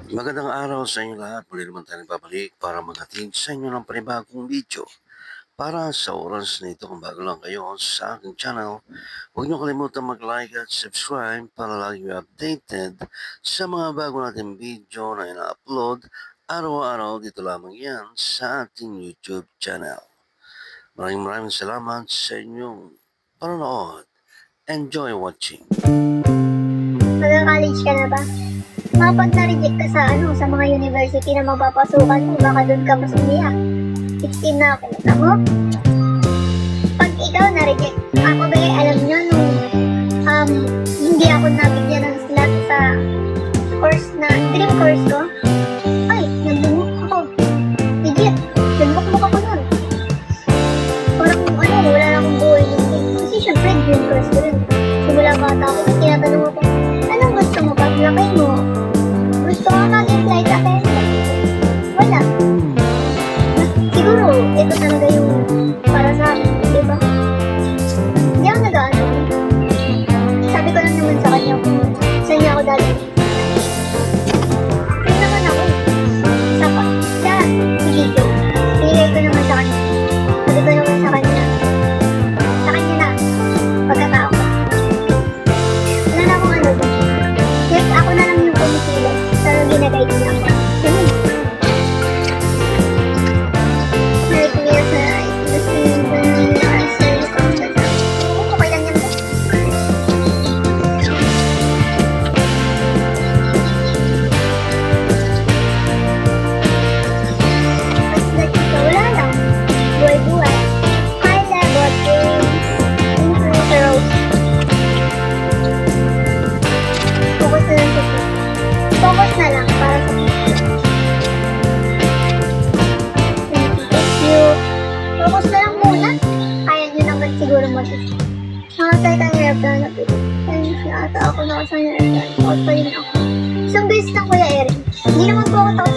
Magandang araw sa inyo lahat. Muli naman tayo nagbabalik para maghatid sa inyo ng panibagong video. Para sa oras na ito, kung bago lang kayo sa aking channel, huwag niyo kalimutan mag-like at subscribe para lagi kayo updated sa mga bago nating video na ina-upload araw-araw dito lamang yan sa ating YouTube channel. Maraming salamat sa inyong panonood. Enjoy watching. Mag-college ka na ba? Kapag na-reject ka sa mga university na mapapasukan mo, baka doon ka mas umiyak. 16 na ako, mo? Pag ikaw na-reject, ako ba alam nyo nung hindi ako nabigyan ng slot sa course na, dream course ko? Ay, nandumok ako. Legit, nandumok ako nun. Parang wala na akong buhay nun. Kasi syempre, dream course ko rin. Simula bata ako, tinatanong ako, anong gusto mo pag lakay mo? Gusto ko maging flight attendant. Wala. Siguro, ito talaga yung para sa akin, di ba? Hindi ako nag-ano. Sabi ko lang naman sa kanya kung saan niya ako dali. Hindi naman ako. Saka, lahat, si Gito. Pinigay ko naman sa kanya. Sabi ko naman sa kanya na, pagkatao ko. Wala na akong ano doon. Yes, ako na lang yung kumikilos. Pero ginagay niya ako. Ganun. Nalikuya sa itusing ko niya sa likong sa okay lang yan ba? Wala lang. Buhay-buhay. High level games. Intros. Focus na lang sa focus na lang para sa future. Thank you. Focus na lang muna. Kaya nyo naman siguro mag-isip. Nakasay ka ng airplane na pili. Thanks na ata ako nakasay ng airplane. Out pa rin ako. Isang beses lang Kuya Erin. Hindi naman po ako